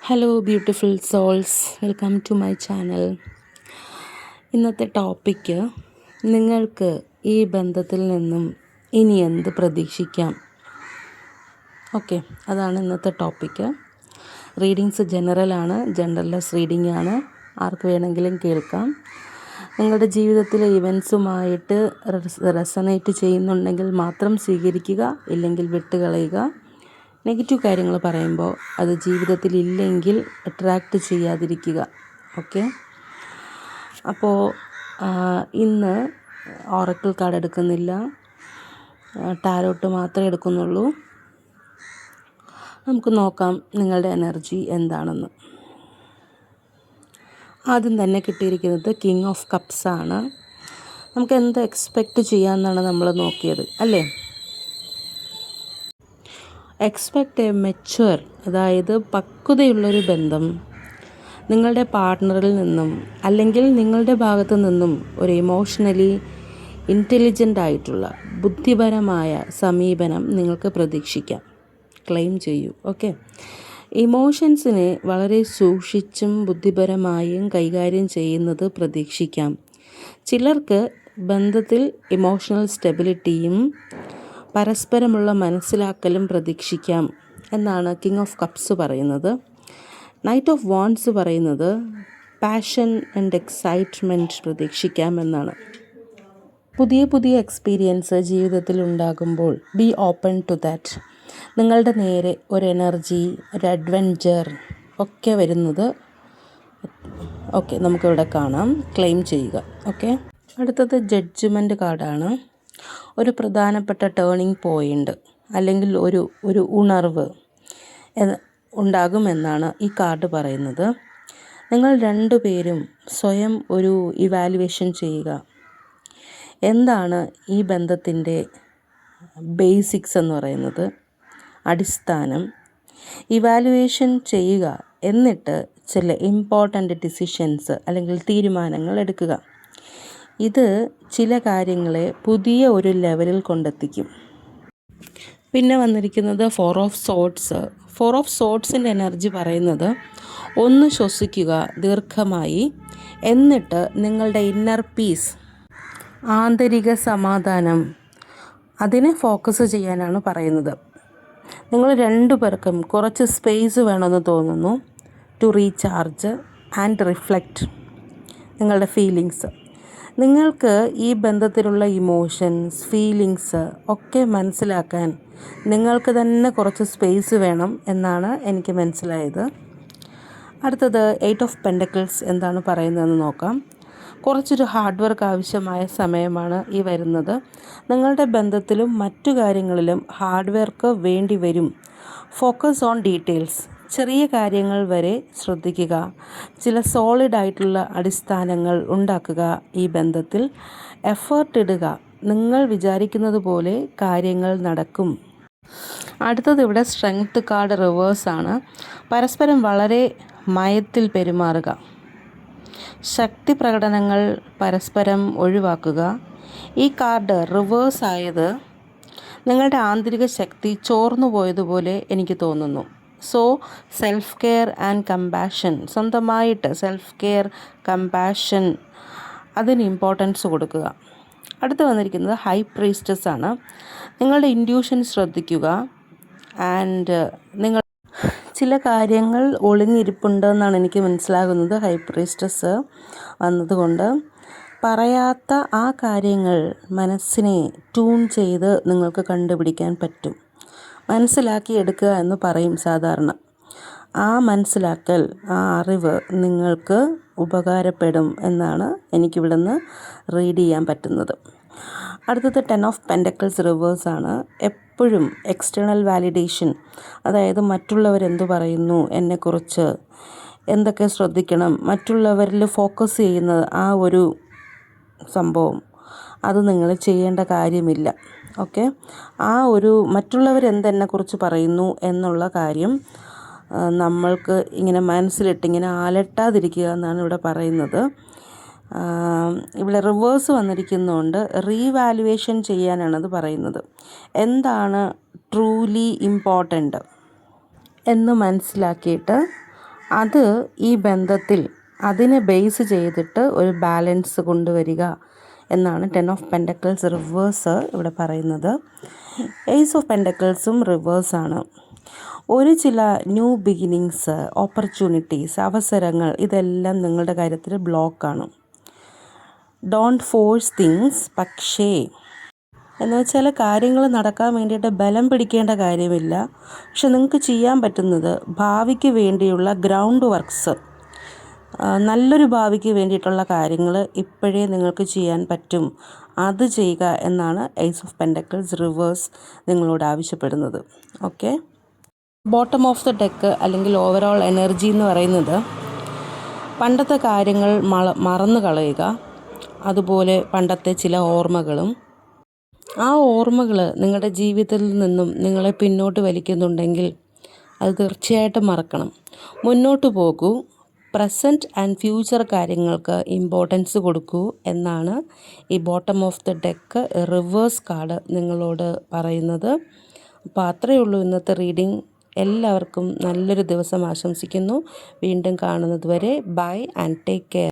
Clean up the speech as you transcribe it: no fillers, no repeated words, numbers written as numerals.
Hello beautiful souls, welcome to my channel. ഇന്നത്തെ topic, നിങ്ങൾക്ക് ഈ ബന്ധത്തിൽ നിന്നും ഇനി എന്ത് പ്രതീക്ഷിക്കാം? ഓക്കെ, അതാണ് ഇന്നത്തെ ടോപ്പിക്ക്. റീഡിങ്സ് ജനറലാണ്, ജെൻഡർലെസ് റീഡിംഗ് ആണ്. ആർക്ക് വേണമെങ്കിലും കേൾക്കാം. നിങ്ങളുടെ ജീവിതത്തിലെ ഇവൻസുമായിട്ട് റെസണേറ്റ് ചെയ്യുന്നുണ്ടെങ്കിൽ മാത്രം സ്വീകരിക്കുക, ഇല്ലെങ്കിൽ വിട്ടുകളയുക. നെഗറ്റീവ് കാര്യങ്ങൾ പറയുമ്പോൾ അത് ജീവിതത്തിൽ ഇല്ലെങ്കിൽ അട്രാക്റ്റ് ചെയ്യാതിരിക്കുക. ഓക്കെ, അപ്പോൾ ഇന്ന് ഓറക്കിൾ കാർഡ് എടുക്കുന്നില്ല, ടാരോട്ട് മാത്രമേ എടുക്കുന്നുള്ളൂ. നമുക്ക് നോക്കാം നിങ്ങളുടെ എനർജി എന്താണെന്ന്. ആദ്യം തന്നെ കിട്ടിയിരിക്കുന്നത് കിങ് ഓഫ് കപ്സ് ആണ്. നമുക്ക് എന്ത് എക്സ്പെക്റ്റ് ചെയ്യാമെന്നാണ് നമ്മൾ നോക്കിയത്, അല്ലേ? എക്സ്പെക്റ്റ് എ മെച്വർ, അതായത് പക്വതയുള്ളൊരു ബന്ധം നിങ്ങളുടെ പാർട്ട്ണറിൽ നിന്നും അല്ലെങ്കിൽ നിങ്ങളുടെ ഭാഗത്തു നിന്നും ഒരു ഇമോഷണലി ഇൻ്റലിജൻ്റ് ആയിട്ടുള്ള ബുദ്ധിപരമായ സമീപനം നിങ്ങൾക്ക് പ്രതീക്ഷിക്കാം. ക്ലെയിം ചെയ്യൂ. ഓക്കെ, ഇമോഷൻസിനെ വളരെ സൂക്ഷിച്ചും ബുദ്ധിപരമായും കൈകാര്യം ചെയ്യുന്നത് പ്രതീക്ഷിക്കാം. ചിലർക്ക് ബന്ധത്തിൽ ഇമോഷണൽ സ്റ്റെബിലിറ്റിയും പരസ്പരമുള്ള മനസ്സിലാക്കലും പ്രതീക്ഷിക്കാം എന്നാണ് കിങ് ഓഫ് കപ്സ് പറയുന്നത്. നൈറ്റ് ഓഫ് വാൻഡ്സ് പറയുന്നത് പാഷൻ ആൻഡ് എക്സൈറ്റ്മെൻറ്റ് പ്രതീക്ഷിക്കാം എന്നാണ്. പുതിയ എക്സ്പീരിയൻസ് ജീവിതത്തിൽ ഉണ്ടാകുമ്പോൾ ബി ഓപ്പൺ ടു ദാറ്റ്. നിങ്ങളുടെ നേരെ ഒരു എനർജി, ഒരു അഡ്വെഞ്ചർ ഒക്കെ വരുന്നത് നമുക്കിവിടെ കാണാം. ക്ലെയിം ചെയ്യുക. ഓക്കെ, അടുത്തത് ജഡ്ജ്മെൻറ്റ് കാർഡാണ്. ഒരു പ്രധാനപ്പെട്ട ടേണിംഗ് പോയിൻ്റ് അല്ലെങ്കിൽ ഒരു ഉണർവ് ഉണ്ടാകുമെന്നാണ് ഈ കാർഡ് പറയുന്നത്. നിങ്ങൾ രണ്ടുപേരും സ്വയം ഒരു ഇവാലുവേഷൻ ചെയ്യുക. എന്താണ് ഈ ബന്ധത്തിൻ്റെ ബേസിക്സ് എന്ന് പറയുന്നത്, അടിസ്ഥാനം. ഇവാലുവേഷൻ ചെയ്യുക, എന്നിട്ട് ചില ഇമ്പോർട്ടൻ്റ് ഡിസിഷൻസ് അല്ലെങ്കിൽ തീരുമാനങ്ങൾ എടുക്കുക. ഇത് ചില കാര്യങ്ങളെ പുതിയ ഒരു ലെവലിൽ കൊണ്ടെത്തിക്കും. പിന്നെ വന്നിരിക്കുന്നത് ഫോർ ഓഫ് സോഡ്സിൻ്റെ എനർജി പറയുന്നത് ഒന്ന് ശ്വസിക്കുക ദീർഘമായി, എന്നിട്ട് നിങ്ങളുടെ ഇന്നർ പീസ്, ആന്തരിക സമാധാനം, അതിനെ ഫോക്കസ് ചെയ്യാനാണ് പറയുന്നത്. നിങ്ങൾ രണ്ടുപേർക്കും കുറച്ച് സ്പേസ് വേണമെന്ന് തോന്നുന്നു ടു റീചാർജ് ആൻഡ് റിഫ്ലക്റ്റ് നിങ്ങളുടെ ഫീലിങ്സ്. നിങ്ങൾക്ക് ഈ ബന്ധത്തിലുള്ള ഇമോഷൻസ്, ഫീലിങ്സ് ഒക്കെ മനസ്സിലാക്കാൻ നിങ്ങൾക്ക് തന്നെ കുറച്ച് സ്പേസ് വേണം എന്നാണ് എനിക്ക് മനസ്സിലായത്. അടുത്തത് 8 ഓഫ് പെൻഡക്കിൾസ് എന്താണ് പറയുന്നതെന്ന് നോക്കാം. കുറച്ചൊരു ഹാർഡ് വർക്ക് ആവശ്യമായ സമയമാണ് ഈ വരുന്നത്. നിങ്ങളുടെ ബന്ധത്തിലും മറ്റു കാര്യങ്ങളിലും ഹാർഡ് വർക്ക് വേണ്ടി വരും. Focus on details. ചെറിയ കാര്യങ്ങൾ വരെ ശ്രദ്ധിക്കുക. ചില സോളിഡ് ആയിട്ടുള്ള അടിസ്ഥാനങ്ങൾ ഉണ്ടാക്കുക. ഈ ബന്ധത്തിൽ എഫേർട്ട് ഇടുക. നിങ്ങൾ വിചാരിക്കുന്നത് പോലെ കാര്യങ്ങൾ നടക്കും. അടുത്തത് ഇവിടെ സ്ട്രെങ്ത് കാർഡ് റിവേഴ്സാണ്. പരസ്പരം വളരെ മയത്തിൽ പെരുമാറുക. ശക്തി പ്രകടനങ്ങൾ പരസ്പരം ഒഴിവാക്കുക. ഈ കാർഡ് റിവേഴ്സ് ആയത് നിങ്ങളുടെ ആന്തരിക ശക്തി ചോർന്നു പോയതുപോലെ എനിക്ക് തോന്നുന്നു. So self care and compassion, സ്വന്തമായിട്ട് സെൽഫ് കെയർ, കമ്പാഷൻ, അതിന് ഇമ്പോർട്ടൻസ് കൊടുക്കുക. അടുത്ത് വന്നിരിക്കുന്നത് ഹൈ പ്രീസ്റ്റസ് ആണ്. നിങ്ങളുടെ ഇൻഡ്യൂഷൻ ശ്രദ്ധിക്കുക. ആൻഡ് നിങ്ങൾ ചില കാര്യങ്ങൾ ഒളിഞ്ഞിരിപ്പുണ്ടെന്നാണ് എനിക്ക് മനസ്സിലാകുന്നത്. ഹൈ പ്രീസ്റ്റസ് വന്നതുകൊണ്ട് പറയാത്ത ആ കാര്യങ്ങൾ മനസ്സിനെ ട്യൂൺ ചെയ്ത് നിങ്ങൾക്ക് കണ്ടുപിടിക്കാൻ പറ്റും. മനസ്സിലാക്കിയെടുക്കുക എന്ന് പറയും സാധാരണ. ആ മനസ്സിലാക്കൽ, ആ അറിവ് നിങ്ങൾക്ക് ഉപകാരപ്പെടും എന്നാണ് എനിക്കിവിടെ നിന്ന് റീഡ് ചെയ്യാൻ പറ്റുന്നത്. അടുത്തത് 10 ഓഫ് പെൻഡക്കിൾസ് റിവേഴ്സാണ്. എപ്പോഴും എക്സ്റ്റേണൽ വാലിഡേഷൻ, അതായത് മറ്റുള്ളവരെന്തു പറയുന്നു എന്നെക്കുറിച്ച്, എന്തൊക്കെ ശ്രദ്ധിക്കണം, മറ്റുള്ളവരിൽ ഫോക്കസ് ചെയ്യുന്ന ആ ഒരു സംഭവം, അത് നിങ്ങൾ ചെയ്യേണ്ട കാര്യമില്ല. ഓക്കെ, ആ ഒരു മറ്റുള്ളവരെന്തെന്നെക്കുറിച്ച് പറയുന്നു എന്നുള്ള കാര്യം നമ്മൾക്ക് ഇങ്ങനെ മനസ്സിലിട്ടിങ്ങനെ അലട്ടാതിരിക്കുക എന്നാണ് ഇവിടെ പറയുന്നത്. ഇവിടെ റിവേഴ്സ് വന്നിരിക്കുന്നതുകൊണ്ട് റീവാലുവേഷൻ ചെയ്യാനാണത് പറയുന്നത്. എന്താണ് ട്രൂലി ഇമ്പോർട്ടൻ്റ് എന്ന് മനസ്സിലാക്കിയിട്ട് അത് ഈ ബന്ധത്തിൽ അതിനെ ബേസ് ചെയ്തിട്ട് ഒരു ബാലൻസ് കൊണ്ടുവരിക എന്നാണ് 10 ഓഫ് പെൻറ്റക്കിൾസ് റിവേഴ്സ് ഇവിടെ പറയുന്നത്. ഏസ് ഓഫ് പെൻറ്റക്കിൾസും റിവേഴ്സാണ്. ഒരു ചില ന്യൂ ബിഗിനിങ്സ്, ഓപ്പർച്യൂണിറ്റീസ്, അവസരങ്ങൾ ഇതെല്ലാം നിങ്ങളുടെ കാര്യത്തിൽ ബ്ലോക്കാണ്. Don't force things. പക്ഷേ എന്ന് വെച്ചാൽ കാര്യങ്ങൾ നടക്കാൻ വേണ്ടിയിട്ട് ബലം പിടിക്കേണ്ട കാര്യമില്ല. പക്ഷെ നിങ്ങൾക്ക് ചെയ്യാൻ പറ്റുന്നത് ഭാവിക്ക് വേണ്ടിയുള്ള ഗ്രൗണ്ട് വർക്ക്സ്, നല്ലൊരു ഭാവിക്ക് വേണ്ടിയിട്ടുള്ള കാര്യങ്ങൾ ഇപ്പോഴേ നിങ്ങൾക്ക് ചെയ്യാൻ പറ്റും. അത് ചെയ്യുക എന്നാണ് ഏസ് ഓഫ് പെൻറ്റക്കിൾസ് റിവേഴ്സ് നിങ്ങളോട് ആവശ്യപ്പെടുന്നത്. Okay. Bottom of the deck അല്ലെങ്കിൽ ഓവറോൾ എനർജി എന്ന് പറയുന്നത് പണ്ടത്തെ കാര്യങ്ങൾ മറന്നു കളയുക, അതുപോലെ പണ്ടത്തെ ചില ഓർമ്മകളും. ആ ഓർമ്മകൾ നിങ്ങളുടെ ജീവിതത്തിൽ നിന്നും നിങ്ങളെ പിന്നോട്ട് വലിക്കുന്നുണ്ടെങ്കിൽ അത് തീർച്ചയായിട്ടും മറക്കണം. മുന്നോട്ട് പോകൂ. പ്രസൻറ്റ് ആൻഡ് ഫ്യൂച്ചർ കാര്യങ്ങൾക്ക് ഇമ്പോർട്ടൻസ് കൊടുക്കൂ എന്നാണ് ഈ bottom of the deck reverse card നിങ്ങളോട് പറയുന്നത്. അപ്പോൾ അത്രയേ ഉള്ളൂ ഇന്നത്തെ റീഡിംഗ്. എല്ലാവർക്കും നല്ലൊരു ദിവസം ആശംസിക്കുന്നു. വീണ്ടും കാണുന്നത് വരെ ബൈ ആൻഡ് ടേക്ക് കെയർ.